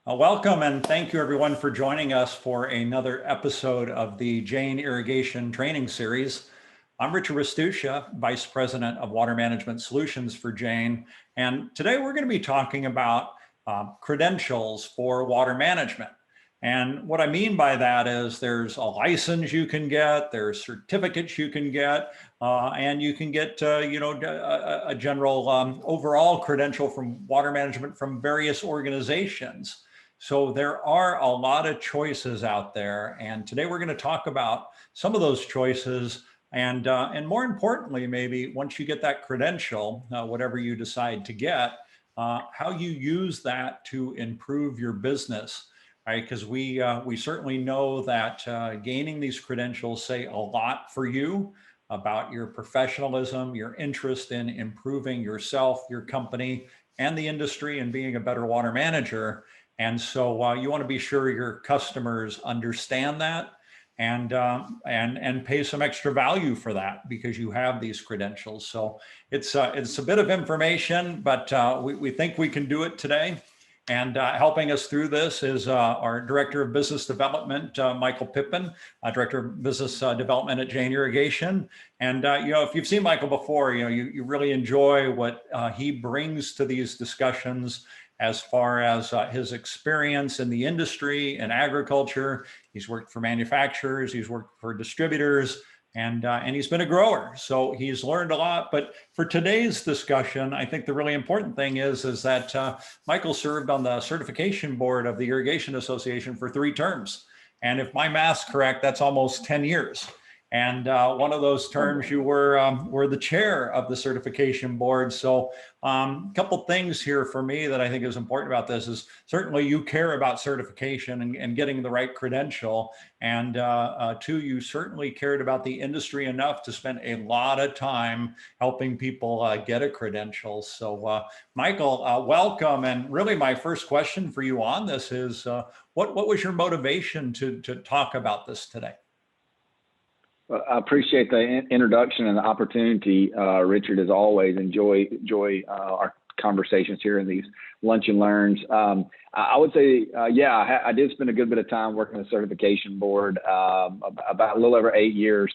Welcome and thank you everyone for joining us for another episode of the JAIN Irrigation Training Series. I'm Richard Restuccia, Vice President of Water Management Solutions for JAIN, and today we're going to be talking about credentials for water management. And what I mean by that is there's a license you can get, there's certificates you can get, and you can get a general overall credential from water management from various organizations. So there are a lot of choices out there, and today we're going to talk about some of those choices, and more importantly, maybe once you get that credential, whatever you decide to get, how you use that to improve your business, right? Because we certainly know that gaining these credentials say a lot for you about your professionalism, your interest in improving yourself, your company, and the industry, and being a better water manager. And so you want to be sure your customers understand that and pay some extra value for that because you have these credentials. So it's a bit of information, but we think we can do it today. And helping us through this is our Director of Business Development, Michael Pippen, Director of Business Development at JAIN Irrigation. And if you've seen Michael before, you really enjoy what he brings to these discussions as far as his experience in the industry and agriculture. He's worked for manufacturers, he's worked for distributors, and he's been a grower. So he's learned a lot. But for today's discussion, I think the really important thing is that Michael served on the certification board of the Irrigation Association for 3 terms. And if my math's correct, that's almost 10 years. And one of those terms you were the chair of the certification board. So a couple things here for me that I think is important about this is certainly you care about certification and getting the right credential. And 2, you certainly cared about the industry enough to spend a lot of time helping people get a credential. So Michael, welcome. And really my first question for you on this is, what was your motivation to talk about this today? Well, I appreciate the introduction and the opportunity, Richard. As always, enjoy our conversations here in these lunch and learns. I would say, I did spend a good bit of time working on the certification board, about a little over 8 years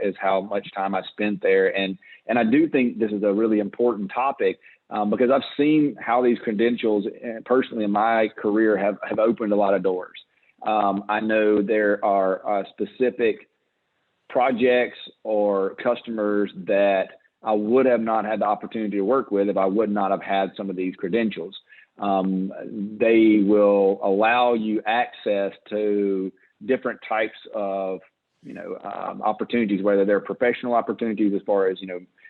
is how much time I spent there. And I do think this is a really important topic because I've seen how these credentials, personally in my career, have opened a lot of doors. I know there are specific projects or customers that I would have not had the opportunity to work with if I would not have had some of these credentials. They will allow you access to different types of, opportunities, whether they're professional opportunities as far as,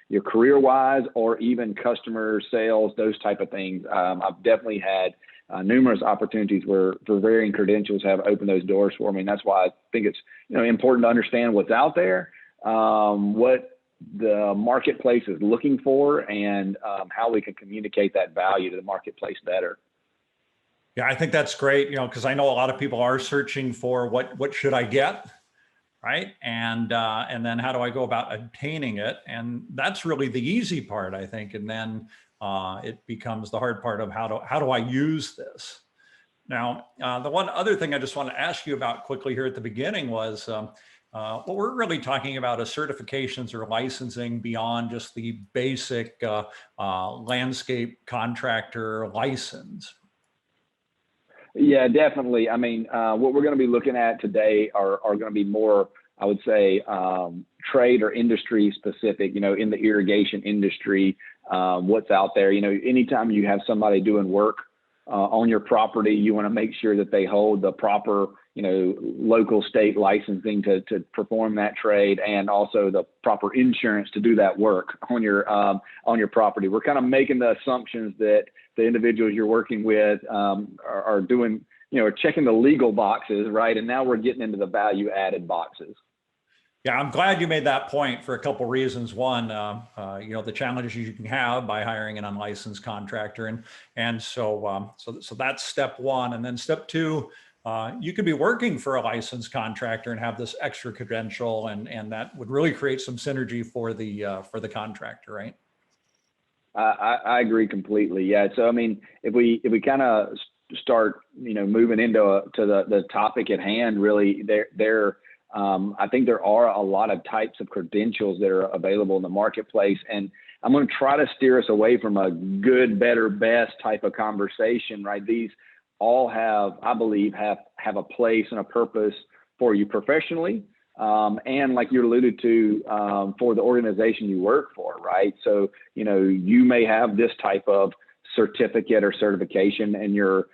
your career-wise or even customer sales, those type of things. I've definitely had numerous opportunities where varying credentials have opened those doors for me. And that's why I think it's important to understand what's out there, what the marketplace is looking for, and how we can communicate that value to the marketplace better. Yeah, I think that's great, because I know a lot of people are searching for what should I get, right? And then how do I go about obtaining it? And that's really the easy part, I think. And then it becomes the hard part of how do I use this? Now, the one other thing I just want to ask you about quickly here at the beginning was what we're really talking about is certifications or licensing beyond just the basic landscape contractor license. Yeah, definitely. I mean, what we're going to be looking at today are going to be more, I would say, trade or industry specific, in the irrigation industry, what's out there. Anytime you have somebody doing work on your property, you want to make sure that they hold the proper, local state licensing to perform that trade, and also the proper insurance to do that work on your property. We're kind of making the assumptions that the individuals you're working with are doing, checking the legal boxes, right? And now we're getting into the value added boxes. Yeah, I'm glad you made that point for a couple of reasons. One, the challenges you can have by hiring an unlicensed contractor, and so that's step one. And then step two, You could be working for a licensed contractor and have this extra credential, and that would really create some synergy for the contractor, right? I agree completely. Yeah. So I mean, if we kind of start, moving into to the topic at hand, really, I think there are a lot of types of credentials that are available in the marketplace, and I'm going to try to steer us away from a good, better, best type of conversation. Right? These all I believe, have a place and a purpose for you professionally. And like you alluded to, for the organization you work for, right? So, you may have this type of certificate or certification, and your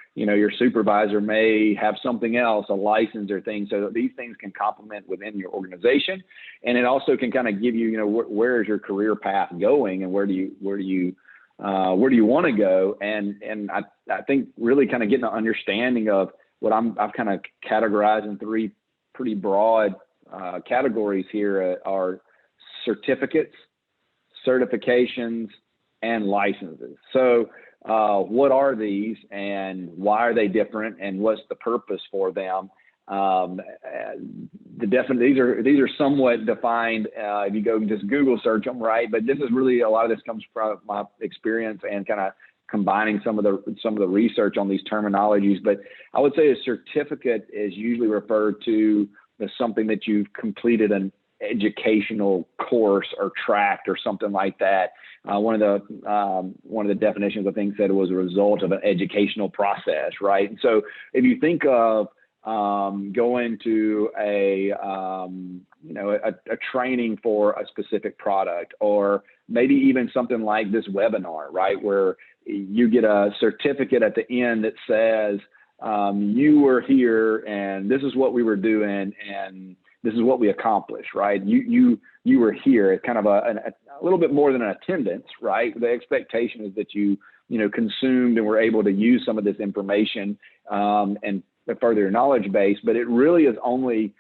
supervisor may have something else, a license or thing. So these things can complement within your organization, and it also can kind of give you, where is your career path going, and where do you want to go? And I think really kind of getting an understanding of what I've kind of categorized in three pretty broad categories here are certificates, certifications, and licenses. So what are these, and why are they different, and what's the purpose for them? These are somewhat defined if you go and just Google search them, right? But this is really, a lot of this comes from my experience and kind of combining some of the research on these terminologies. But I would say a certificate is usually referred to as something that you've completed an educational course or tract or something like that. One of the definitions, I think, said it was a result of an educational process, right? And so if you think of going to a training for a specific product, or maybe even something like this webinar, right, where you get a certificate at the end that says you were here and this is what we were doing and this is what we accomplished, right? You were here. It's kind of a little bit more than an attendance, right? The expectation is that you consumed and were able to use some of this information and further your knowledge base, but it really is only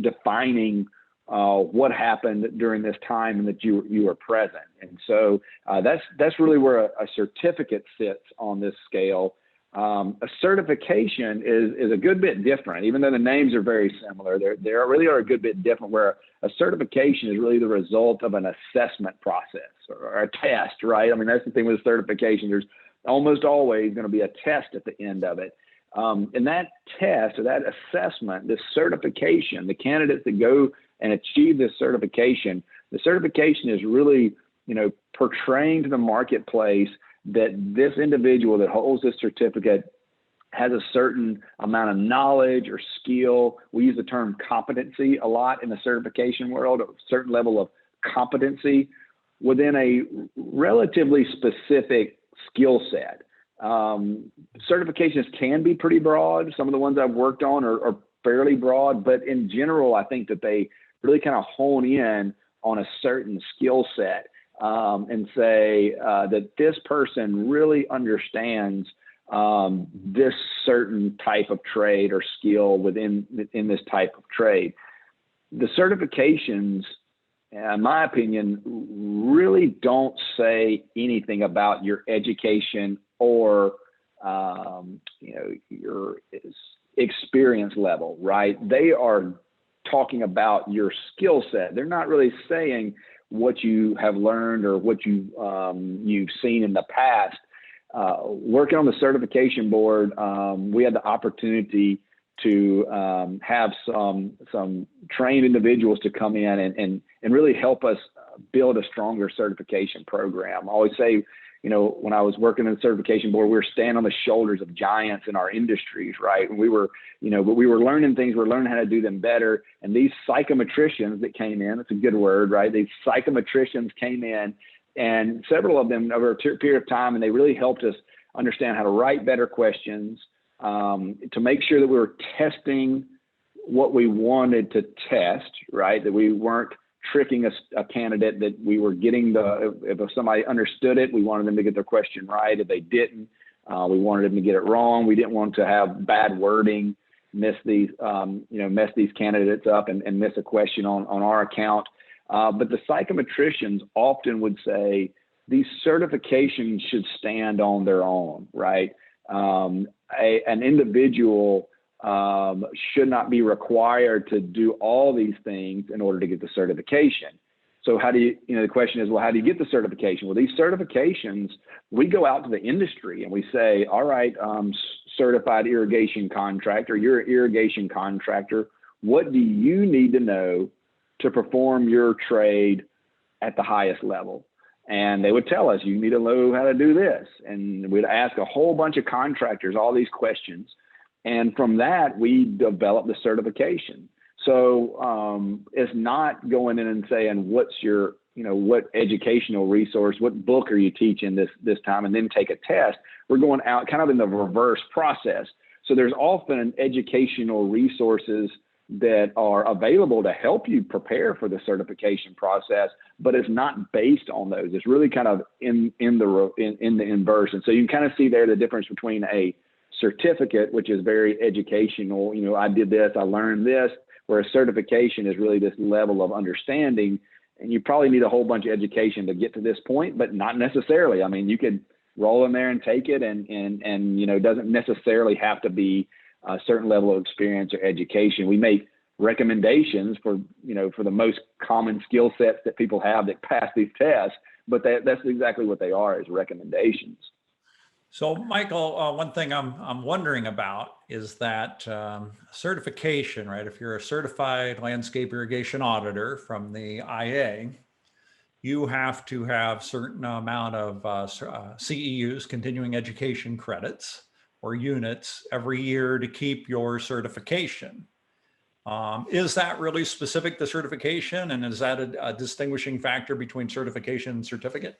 defining what happened during this time and that you were present. And so that's really where a certificate sits on this scale. A certification is a good bit different, even though the names are very similar. They really are a good bit different, where a certification is really the result of an assessment process or a test, right? I mean, that's the thing with certification. There's almost always going to be a test at the end of it. And that test or that assessment, this certification, the candidates that go and achieve this certification, the certification is really, portraying to the marketplace that this individual that holds this certificate has a certain amount of knowledge or skill. We use the term competency a lot in the certification world, a certain level of competency within a relatively specific skill set. Certifications can be pretty broad. Some of the ones I've worked on are fairly broad, but in general, I think that they really kind of hone in on a certain skill set and say that this person really understands this certain type of trade or skill within this type of trade. The certifications, in my opinion, really don't say anything about your education or your experience level, right? They are talking about your skill set. They're not really saying what you have learned or what you've seen in the past. Working on the certification board, we had the opportunity to have some trained individuals to come in and really help us build a stronger certification program. I always say, when I was working in the certification board, we were standing on the shoulders of giants in our industries, right? And we were learning things, we were learning how to do them better. And these psychometricians that came in, it's a good word, right? These psychometricians came in, and several of them over a period of time, and they really helped us understand how to write better questions, to make sure that we were testing what we wanted to test, right? That we weren't tricking a candidate, that we were getting if somebody understood it, we wanted them to get their question right. If they didn't, we wanted them to get it wrong. We didn't want to have bad wording, mess these candidates up and miss a question on our account. But the psychometricians often would say these certifications should stand on their own, right? An individual should not be required to do all these things in order to get the certification. So how do you, the question is, well, how do you get the certification? Well, these certifications, we go out to the industry and we say, all right, certified irrigation contractor, you're an irrigation contractor. What do you need to know to perform your trade at the highest level? And they would tell us, you need to know how to do this. And we'd ask a whole bunch of contractors all these questions. And from that, we develop the certification. So it's not going in and saying, what's your, what educational resource, what book are you teaching this time, and then take a test. We're going out kind of in the reverse process. So there's often educational resources that are available to help you prepare for the certification process, but it's not based on those. It's really kind of in the inverse. And so you can kind of see there the difference between a certificate, which is very educational. I did this, I learned this, where a certification is really this level of understanding. And you probably need a whole bunch of education to get to this point, but not necessarily. I mean, you could roll in there and take it, and it doesn't necessarily have to be a certain level of experience or education. We make recommendations for the most common skill sets that people have that pass these tests, but that's exactly what they are, is recommendations. So, Michael, one thing I'm wondering about is that certification, right? If you're a certified landscape irrigation auditor from the IA, you have to have certain amount of CEUs, continuing education credits or units every year to keep your certification. Is that really specific to certification? And is that a distinguishing factor between certification and certificate?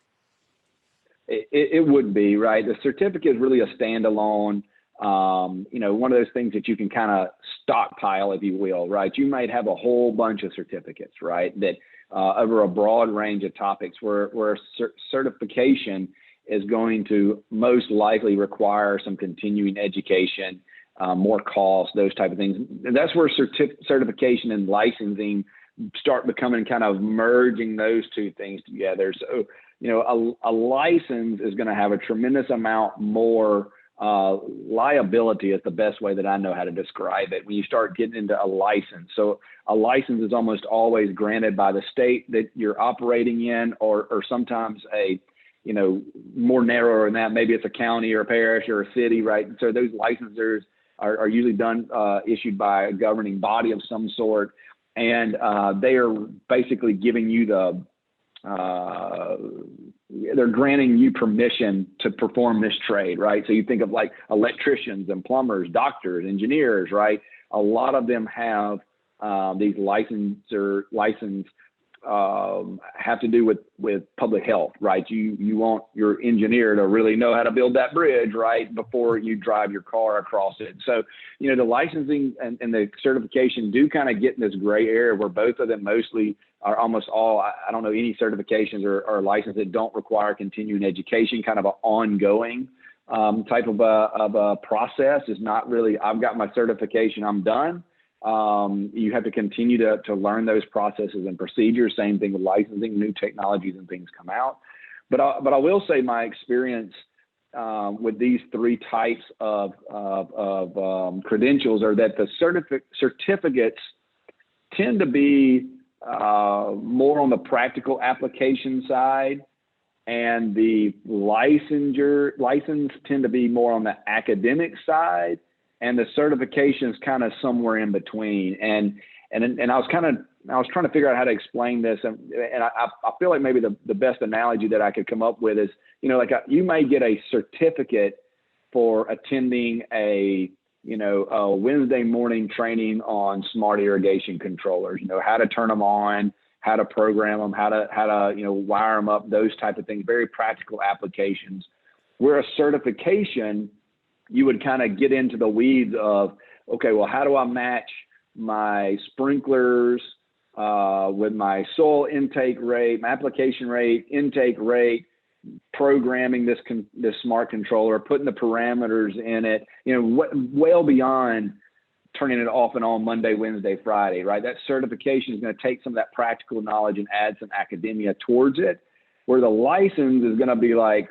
It would be, right? The certificate is really a standalone, one of those things that you can kind of stockpile, if you will, right? You might have a whole bunch of certificates, right, that over a broad range of topics, where certification is going to most likely require some continuing education, more cost, those type of things. And that's where certification and licensing start becoming kind of merging those two things together. So, a license is going to have a tremendous amount more liability, is the best way that I know how to describe it, when you start getting into a license. So a license is almost always granted by the state that you're operating in, or sometimes more narrower than that. Maybe it's a county or a parish or a city, right? And so those licensors are usually issued by a governing body of some sort. And they are basically giving you they're granting you permission to perform this trade, right? So you think of like electricians and plumbers, doctors, engineers, right? A lot of them have these license have to do with public health, right? You want your engineer to really know how to build that bridge, right, before you drive your car across it. So, the licensing and the certification do kind of get in this gray area where both of them mostly are almost all, I don't know any certifications or licenses that don't require continuing education, kind of an ongoing type of a process. Is not really, I've got my certification, I'm done. You have to continue to learn those processes and procedures. Same thing with licensing, new technologies and things come out. But I will say my experience with these three types of credentials are that the certificates tend to be more on the practical application side, and the license tend to be more on the academic side. And the certification is kind of somewhere in between. And I was trying to figure out how to explain this. And I feel like maybe the best analogy that I could come up with is, you may get a certificate for attending a Wednesday morning training on smart irrigation controllers, how to turn them on, how to program them, how to wire them up, those type of things, very practical applications. Where a certification, you would kind of get into the weeds of, okay, well, how do I match my sprinklers with my soil intake rate, my application rate, intake rate, programming this smart controller, putting the parameters in it, well beyond turning it off and on Monday, Wednesday, Friday, right? That certification is going to take some of that practical knowledge and add some academia towards it, where the license is going to be like,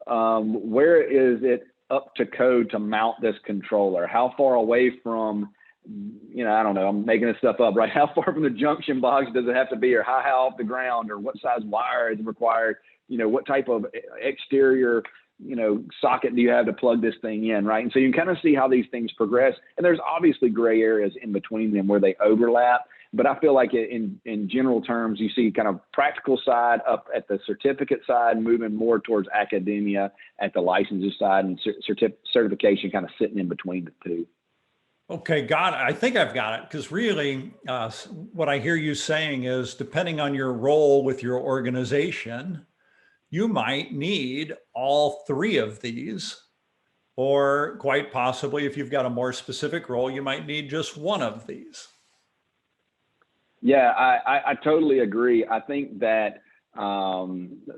where is it up to code to mount this controller? How far away from, I don't know, I'm making this stuff up, right? How far from the junction box does it have to be, or how high off the ground, or what size wire is required? What type of exterior, socket do you have to plug this thing in, right? And so you can kind of see how these things progress. And there's obviously gray areas in between them where they overlap. But I feel like in general terms, you see kind of practical side up at the certificate side, moving more towards academia at the licensure side, and certification kind of sitting in between the two. Okay, got it. I think I've got it, because really what I hear you saying is, depending on your role with your organization, you might need all three of these, or quite possibly, if you've got a more specific role, you might need just one of these. Yeah, I totally agree. I think that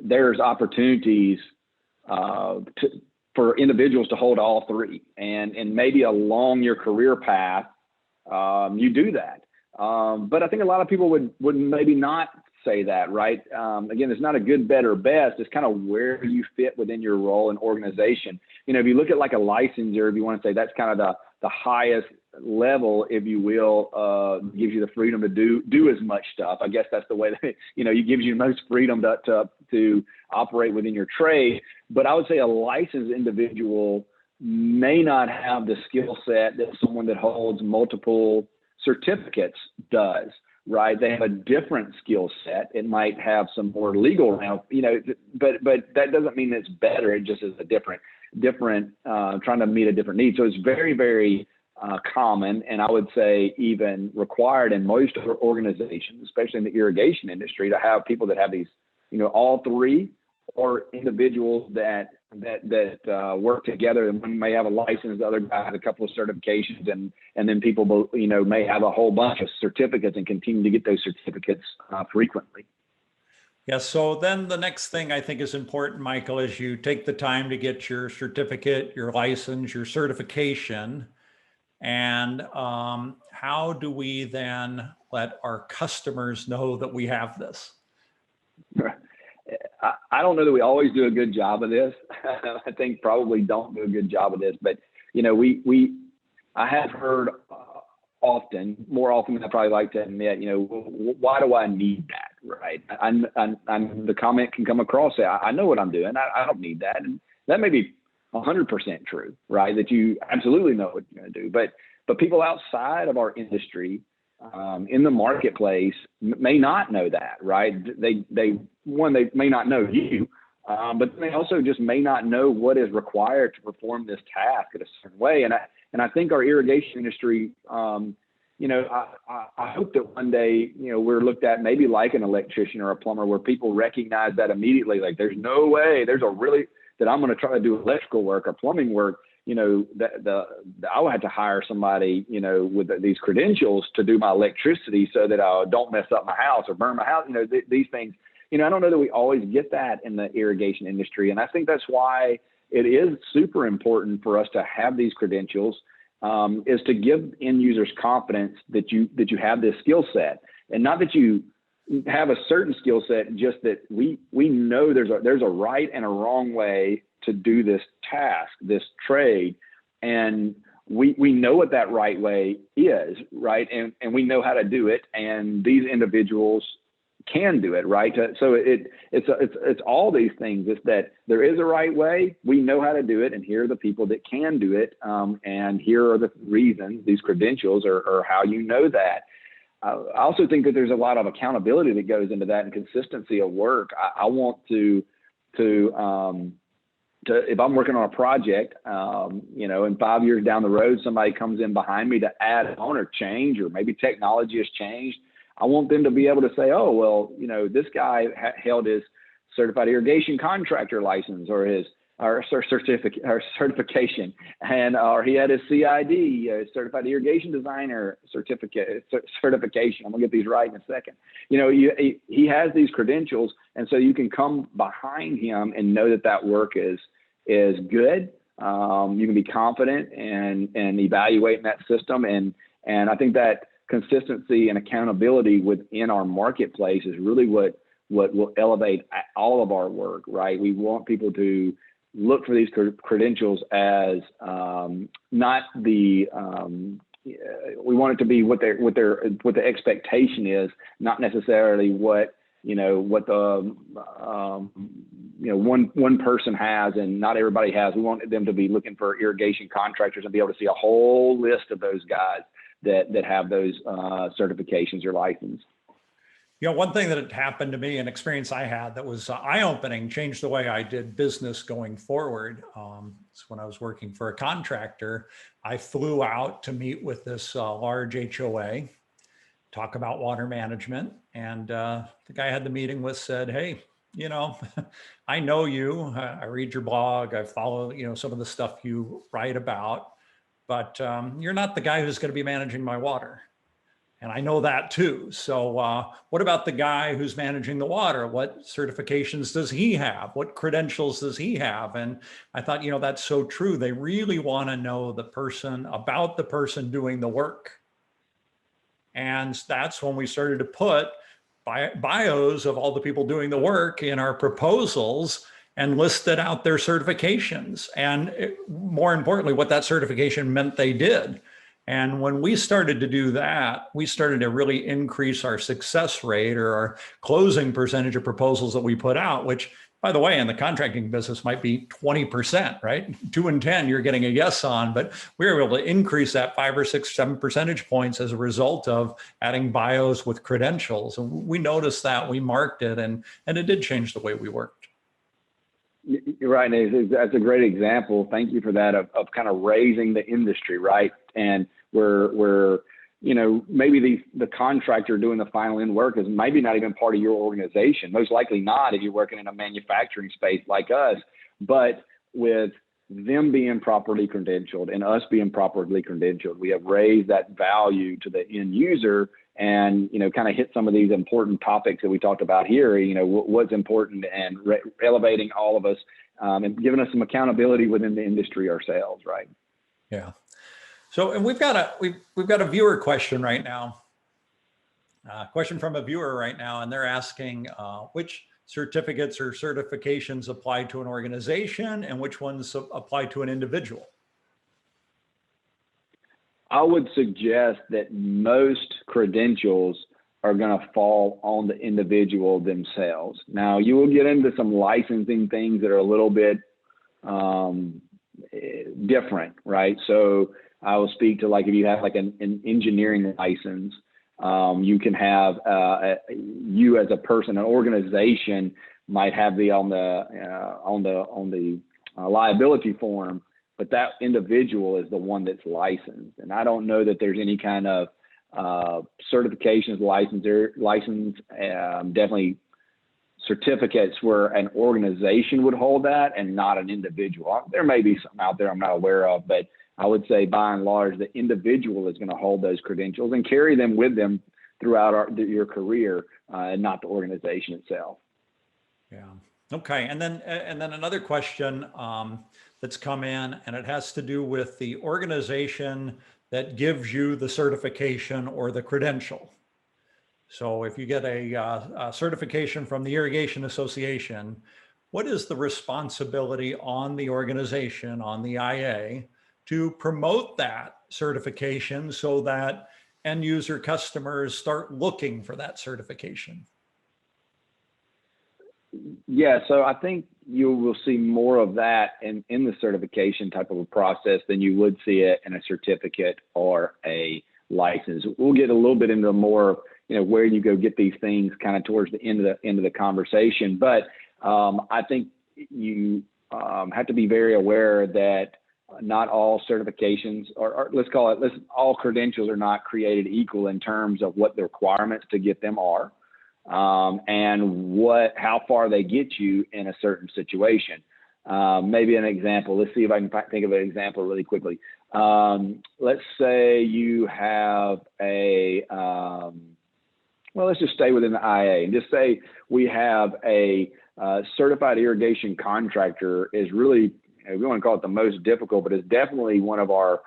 there's opportunities for individuals to hold all three, and maybe along your career path, you do that. But I think a lot of people would maybe not say that, right? Again, it's not a good, better, best. It's kind of where you fit within your role and organization. If you look at like a licensure, if you want to say that's kind of the highest level, if you will, gives you the freedom to do as much stuff. I guess that's the way that, it gives you the most freedom to operate within your trade. But I would say a licensed individual may not have the skill set that someone that holds multiple certificates does, right? They have a different skill set. It might have some more legal around, but that doesn't mean it's better. It just is a different, trying to meet a different need. So it's very, very common, and I would say even required in most organizations, especially in the irrigation industry, to have people that have these, all three, or individuals that work together. And one may have a license, the other guy has a couple of certifications, and then people, may have a whole bunch of certificates and continue to get those certificates frequently. Yeah, so then the next thing I think is important, Michael, is you take the time to get your certificate, your license, your certification. And how do we then let our customers know that we have this? I don't know that we always do a good job of this. I think probably don't do a good job of this, but I have heard more often than I probably like to admit, why do I need that, right? The comment can come across, say, I know what I'm doing. I don't need that. And that may be 100% true, right? That you absolutely know what you're going to do. But people outside of our industry, in the marketplace, may not know that, right? They may not know you, but they also just may not know what is required to perform this task in a certain way. And I think our irrigation industry, I hope that one day, we're looked at maybe like an electrician or a plumber, where people recognize that immediately. Like, there's no way that I'm going to try to do electrical work or plumbing work, I would have to hire somebody, with these credentials to do my electricity, so that I don't mess up my house or burn my house. These things, I don't know that we always get that in the irrigation industry. And I think that's why it is super important for us to have these credentials, is to give end users confidence that you have this skill set, and not that you have a certain skill set, just that we know there's a right and a wrong way to do this task, this trade. And we know what that right way is, right? And we know how to do it. And these individuals can do it, right? So it's all these things. It's that there is a right way. We know how to do it. And here are the people that can do it. And here are the reasons, these credentials are how you know that. I also think that there's a lot of accountability that goes into that, and consistency of work. I want to if I'm working on a project, and 5 years down the road, somebody comes in behind me to add on or change, or maybe technology has changed. I want them to be able to say, oh, well, this guy held his certified irrigation contractor license, or his certification, or he had his CID, certified irrigation designer certification. I'm gonna get these right in a second. He has these credentials, and so you can come behind him and know that work is good. You can be confident and evaluate in that system, and I think that consistency and accountability within our marketplace is really what will elevate all of our work, right? We want people to look for these credentials as not the we want it to be what the expectation is, not necessarily what the one person has and not everybody has. We want them to be looking for irrigation contractors and be able to see a whole list of those guys that have those certifications or license. One thing that had happened to me, an experience I had that was eye-opening, changed the way I did business going forward. It's when I was working for a contractor. I flew out to meet with this large HOA, talk about water management. And the guy I had the meeting with said, hey, I know you, I read your blog, I follow, some of the stuff you write about, but you're not the guy who's going to be managing my water. And I know that too. So what about the guy who's managing the water? What certifications does he have? What credentials does he have? And I thought, that's so true. They really want to know about the person doing the work. And that's when we started to put bios of all the people doing the work in our proposals and listed out their certifications. And more importantly, what that certification meant they did. And when we started to do that, we started to really increase our success rate or our closing percentage of proposals that we put out, which, by the way, in the contracting business might be 20%, right? 2 in 10 you're getting a yes on, but we were able to increase that 5 or 6, 7 percentage points as a result of adding bios with credentials. And we noticed that, we marked it, and it did change the way we worked. You're right. That's a great example. Thank you for that of kind of raising the industry, right? And where maybe the contractor doing the final end work is maybe not even part of your organization. Most likely not if you're working in a manufacturing space like us. But with them being properly credentialed and us being properly credentialed, we have raised that value to the end user and, kind of hit some of these important topics that we talked about here, what's important and elevating all of us and giving us some accountability within the industry ourselves, right? Yeah. So, and we've got a viewer question right now, question from a viewer right now, and they're asking which certificates or certifications apply to an organization and which ones apply to an individual. I would suggest that most credentials are going to fall on the individual themselves. Now, you will get into some licensing things that are a little bit different, right? So I will speak to, like, if you have like an engineering license, you can have you as a person, an organization might have on the liability form, but that individual is the one that's licensed. And I don't know that there's any kind of certifications, license, definitely certificates where an organization would hold that and not an individual. There may be some out there I'm not aware of, but I would say by and large, the individual is going to hold those credentials and carry them with them throughout your career, and not the organization itself. Yeah. Okay. And then another question that's come in, and it has to do with the organization that gives you the certification or the credential. So if you get a certification from the Irrigation Association, what is the responsibility on the organization, on the IA, to promote that certification so that end user customers start looking for that certification? Yeah, so I think you will see more of that in the certification type of a process than you would see it in a certificate or a license. We'll get a little bit into more, where you go get these things kind of towards the end of the conversation. But I think you have to be very aware that not all certifications, or let's call it, all credentials are not created equal in terms of what the requirements to get them are. And how far they get you in a certain situation. Maybe an example. Let's see if I can think of an example really quickly. Let's say you have let's just stay within the IA and just say we have a certified irrigation contractor is really, we want to call it the most difficult, but it's definitely one of our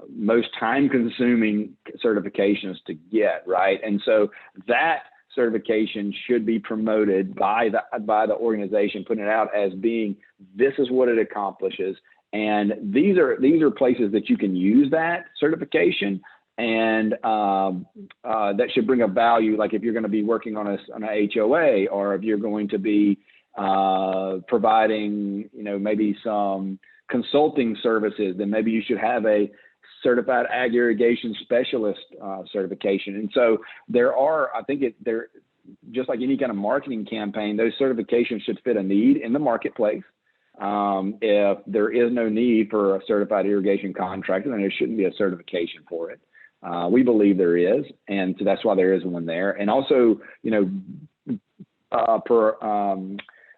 most time-consuming certifications to get, right? And so that certification should be promoted by the organization, putting it out as being, this is what it accomplishes. And these are places that you can use that certification, and that should bring a value. Like if you're going to be working on a HOA, or if you're going to be providing, maybe some consulting services, then maybe you should have a certified ag irrigation specialist certification. And so they're just like any kind of marketing campaign, those certifications should fit a need in the marketplace. If there is no need for a certified irrigation contractor, then there shouldn't be a certification for it. We believe there is, and so that's why there is one there. And also,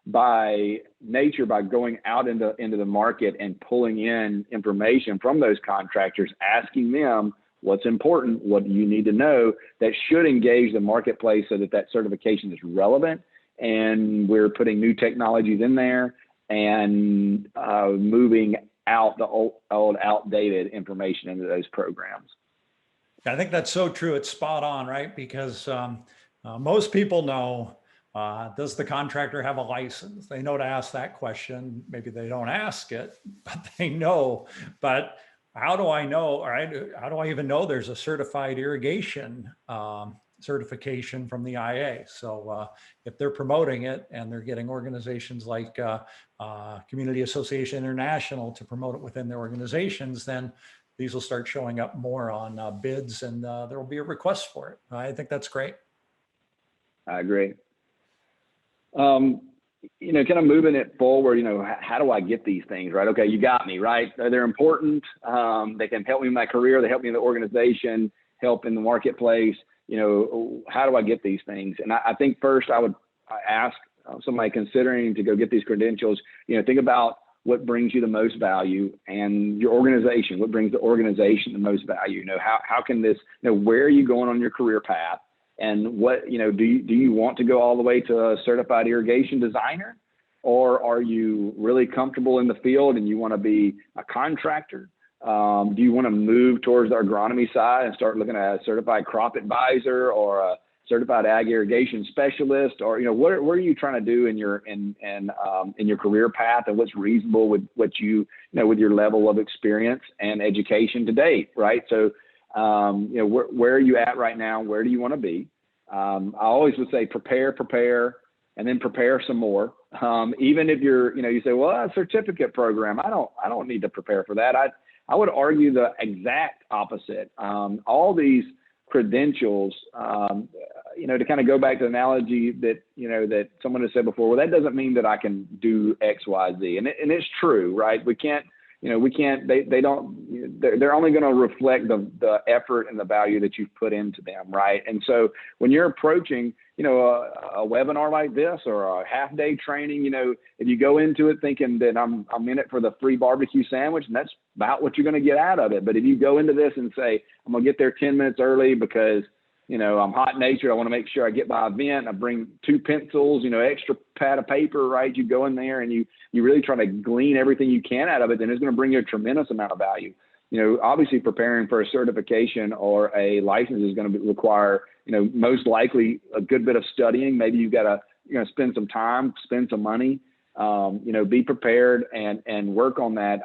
by nature, by going out into the market and pulling in information from those contractors, asking them what's important, what do you need to know, that should engage the marketplace so that certification is relevant, and we're putting new technologies in there and moving out the old outdated information into those programs. I think that's so true. It's spot on, right? Because most people know, does the contractor have a license? They know to ask that question. Maybe they don't ask it, but they know. But how do I know, right? How do I even know there's a certified irrigation certification from the IA? So if they're promoting it and they're getting organizations like Community Association International to promote it within their organizations, then these will start showing up more on bids, and there will be a request for it. I think that's great. I agree. Kind of moving it forward, how do I get these things, right? Okay, you got me, right? They're important. They can help me in my career. They help me in the organization, help in the marketplace. How do I get these things? And I think first I would ask somebody considering to go get these credentials, think about what brings you the most value, and your organization, what brings the organization the most value. How can this, where are you going on your career path? And what, do you want to go all the way to a certified irrigation designer, or are you really comfortable in the field and you want to be a contractor? Do you want to move towards the agronomy side and start looking at a certified crop advisor or a certified ag irrigation specialist? Or, what are you trying to do in your career path, and what's reasonable with what with your level of experience and education to date, right? So, where are you at right now? Where do you want to be? I always would say prepare, and then prepare some more. Even if you say, well, a certificate program, I don't need to prepare for that. I would argue the exact opposite. All these credentials, to kind of go back to the analogy that someone has said before, well, that doesn't mean that I can do X, Y, Z. And it's true, right? They're only going to reflect the effort and the value that you've put into them, right? And so when you're approaching, a webinar like this or a half-day training, if you go into it thinking that I'm in it for the free barbecue sandwich, and that's about what you're going to get out of it. But if you go into this and say, I'm going to get there 10 minutes early because I'm hot-natured, I want to make sure I get my event, I bring 2 pencils, extra pad of paper, right? You go in there and you really try to glean everything you can out of it, then it's going to bring you a tremendous amount of value. Obviously preparing for a certification or a license is going to require, most likely a good bit of studying. Maybe you've got to, spend some time, spend some money, be prepared and work on that.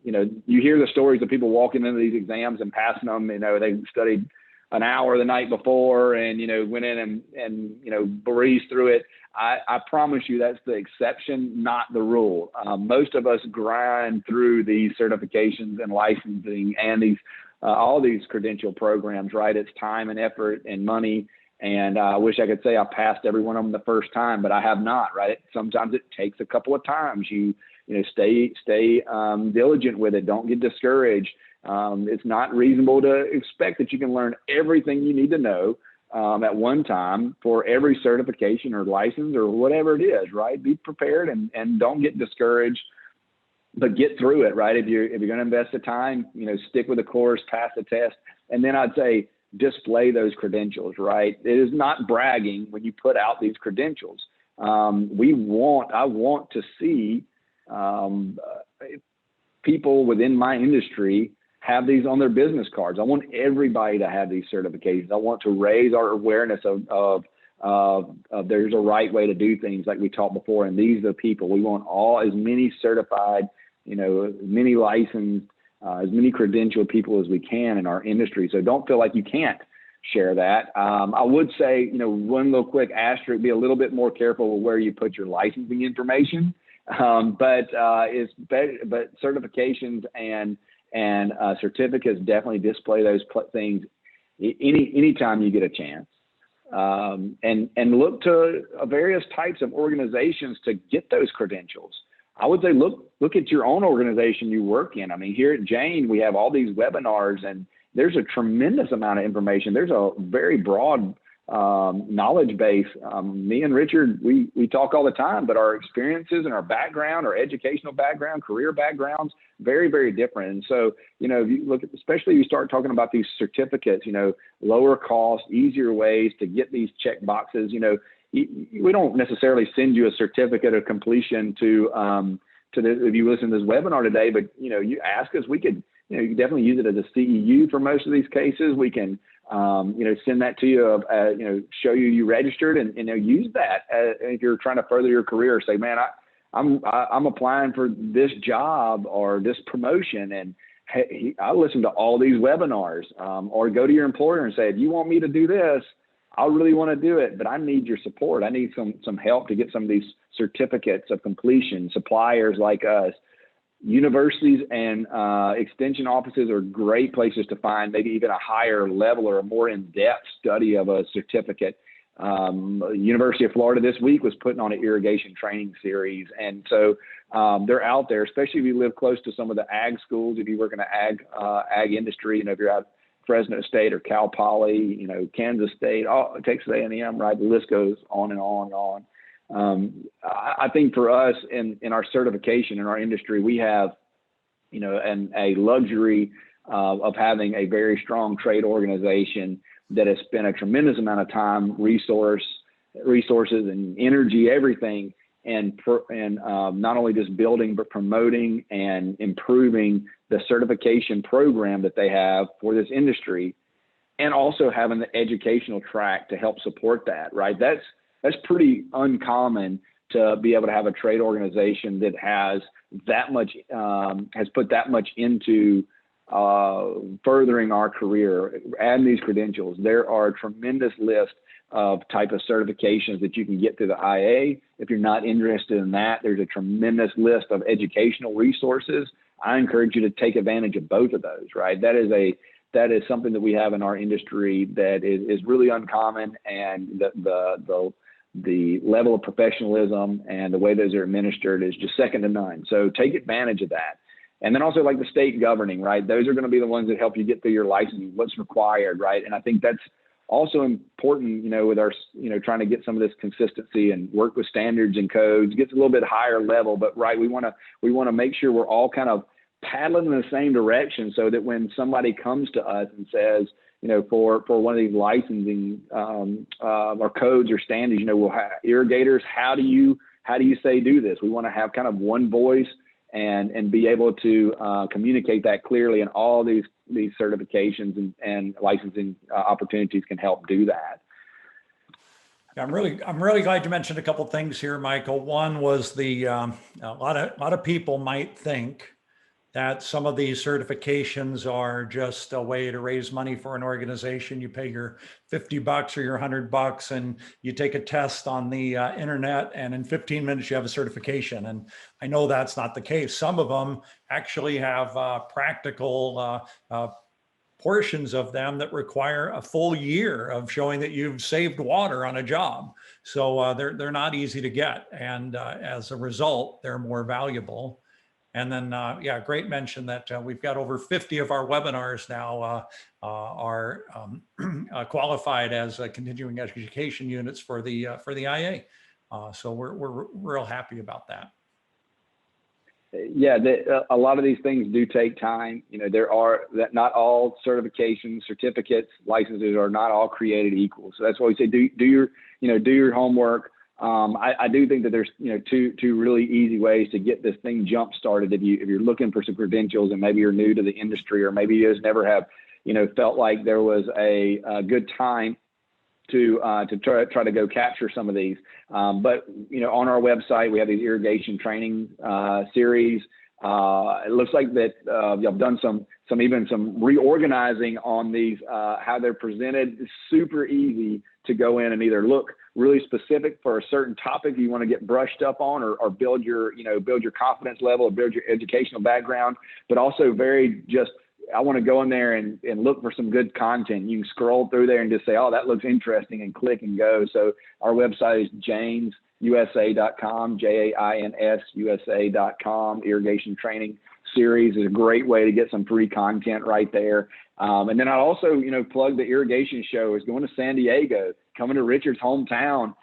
You hear the stories of people walking into these exams and passing them, they studied an hour the night before and, went in and breezed through it. I promise you that's the exception, not the rule. Most of us grind through these certifications and licensing and all these credential programs, right? It's time and effort and money. And I wish I could say I passed every one of them the first time, but I have not, right? Sometimes it takes a couple of times. Stay diligent with it. Don't get discouraged. It's not reasonable to expect that you can learn everything you need to know at one time for every certification or license or whatever it is, right? Be prepared and don't get discouraged, but get through it, right? If you're going to invest the time, stick with the course, pass the test. And then I'd say display those credentials, right? It is not bragging when you put out these credentials. I want to see people within my industry have these on their business cards. I want everybody to have these certifications. I want to raise our awareness of there's a right way to do things, like we talked before, and these are the people. We want as many certified, as many licensed, as many credentialed people as we can in our industry. So don't feel like you can't share that. I would say, one little quick asterisk, be a little bit more careful with where you put your licensing information. But certifications and certificates definitely display those things anytime you get a chance. And look to various types of organizations to get those credentials. I would say look at your own organization you work in. I mean, here at JAIN, we have all these webinars, and there's a tremendous amount of information. There's a very broad knowledge base. Me and Richard, we talk all the time, but our experiences and our background, our educational background, career backgrounds, very, very different. And so, if you look at, especially if you start talking about these certificates, lower cost, easier ways to get these check boxes, we don't necessarily send you a certificate of completion if you listen to this webinar today, but you ask us, we could, you can definitely use it as a CEU for most of these cases. We can, send that to you, show you registered, and use that if you're trying to further your career. Say, man, I'm applying for this job or this promotion, and hey, I listen to all these webinars, or go to your employer and say, if you want me to do this, I really want to do it, but I need your support. I need some help to get some of these certificates of completion. Suppliers like us, universities and extension offices are great places to find maybe even a higher level or a more in-depth study of a certificate. University of Florida this week was putting on an irrigation training series. And so they're out there, especially if you live close to some of the ag schools, if you work in the ag industry, if you're out Fresno State or Cal Poly, Kansas State, Texas A&M, right? The list goes on and on and on. I think for us in our certification in our industry, we have, a luxury of having a very strong trade organization that has spent a tremendous amount of time, resources and energy, everything, and not only just building, but promoting and improving the certification program that they have for this industry, and also having the educational track to help support that, right? That's pretty uncommon to be able to have a trade organization that has that much, has put that much into furthering our career, adding these credentials. There are a tremendous list of type of certifications that you can get through the IA. If you're not interested in that, there's a tremendous list of educational resources. I encourage you to take advantage of both of those, right? That is something that we have in our industry that is really uncommon, and the level of professionalism and the way those are administered is just second to none. So take advantage of that. And then also, like the state governing, right? Those are going to be the ones that help you get through your licensing, what's required, right? And I think that's also important, with our, trying to get some of this consistency and work with standards and codes, gets a little bit higher level, but right, we want to make sure we're all kind of paddling in the same direction, so that when somebody comes to us and says, for one of these licensing or codes or standards, irrigators, how do you say do this? We want to have kind of one voice and be able to communicate that clearly, and all these certifications and licensing opportunities can help do that. I'm really glad you mentioned a couple things here, Michael. One was a lot of people might think that some of these certifications are just a way to raise money for an organization. You pay your $50 or your $100 and you take a test on the internet, and in 15 minutes you have a certification. And I know that's not the case. Some of them actually have practical portions of them that require a full year of showing that you've saved water on a job. So they're not easy to get. And as a result, they're more valuable. And then, great mention that we've got over 50 of our webinars now are qualified as continuing education units for the IA. So we're real happy about that. Yeah, a lot of these things do take time. Not all certifications, certificates, licenses are not all created equal. So that's why we say do your homework. I do think that there's, two really easy ways to get this thing jump started. If you're looking for some credentials and maybe you're new to the industry, or maybe you just never have, felt like there was a good time to try to go capture some of these. But on our website, we have these irrigation training series. It looks like that y'all have done some reorganizing on these, how they're presented. It's super easy to go in and either look really specific for a certain topic you want to get brushed up on, or build your confidence level, or build your educational background, but also I want to go in there and look for some good content. You can scroll through there and just say, oh, that looks interesting, and click and go. So our website is JAINSUSA.com, JAINS USA.com. Irrigation training series is a great way to get some free content right there. And then I also, plug the irrigation show is going to San Diego, coming to Richard's hometown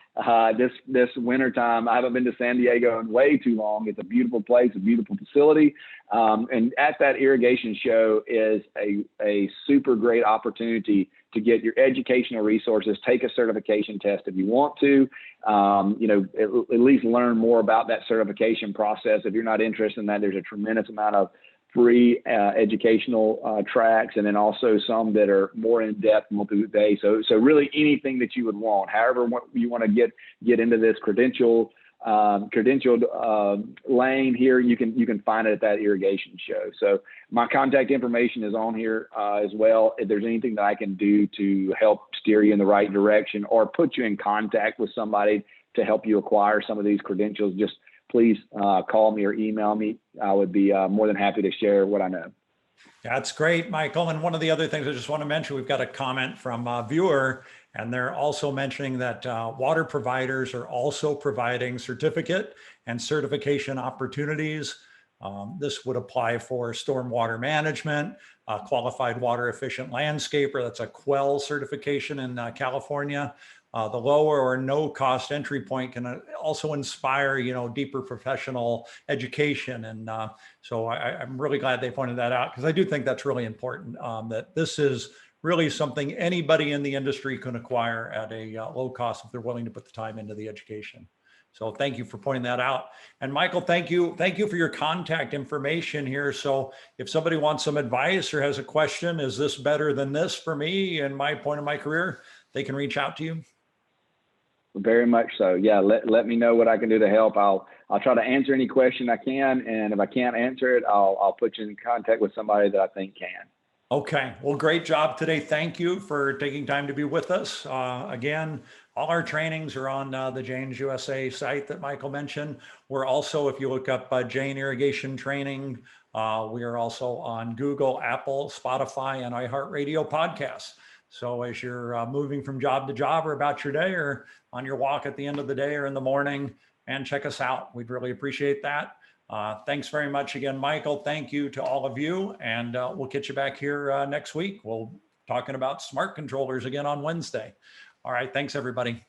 this winter time. I haven't been to San Diego in way too long. It's a beautiful place, a beautiful facility. And at that irrigation show is a super great opportunity to get your educational resources, take a certification test if you want to, at least learn more about that certification process. If you're not interested in that, there's a tremendous amount of free educational tracks, and then also some that are more in depth multi-day. So really anything that you would want, however you want to get into this credentialed lane here, you can find it at that irrigation show. So my contact information is on here as well. If there's anything that I can do to help steer you in the right direction, or put you in contact with somebody to help you acquire some of these credentials, just please call me or email me. I would be more than happy to share what I know. That's great, Michael. And one of the other things I just want to mention, we've got a comment from a viewer, and they're also mentioning that water providers are also providing certificate and certification opportunities. This would apply for stormwater management, qualified water efficient landscaper. That's a QUEL certification in California. The lower or no cost entry point can also inspire, deeper professional education. And so I'm really glad they pointed that out, because I do think that's really important, that this is really something anybody in the industry can acquire at a low cost if they're willing to put the time into the education. So thank you for pointing that out. And Michael, thank you for your contact information here. So if somebody wants some advice or has a question, is this better than this for me and my point of my career, they can reach out to you. Very much so. Yeah. Let me know what I can do to help. I'll try to answer any question I can. And if I can't answer it, I'll put you in contact with somebody that I think can. Okay. Well, great job today. Thank you for taking time to be with us. Again, all our trainings are on the JAIN USA site that Michael mentioned. We're also, if you look up JAIN irrigation training, we are also on Google, Apple, Spotify, and iHeartRadio podcasts. So as you're moving from job to job, or about your day, or on your walk at the end of the day or in the morning, and check us out. We'd really appreciate that. Thanks very much again, Michael. Thank you to all of you. And we'll get you back here next week. We'll be talking about smart controllers again on Wednesday. All right. Thanks, everybody.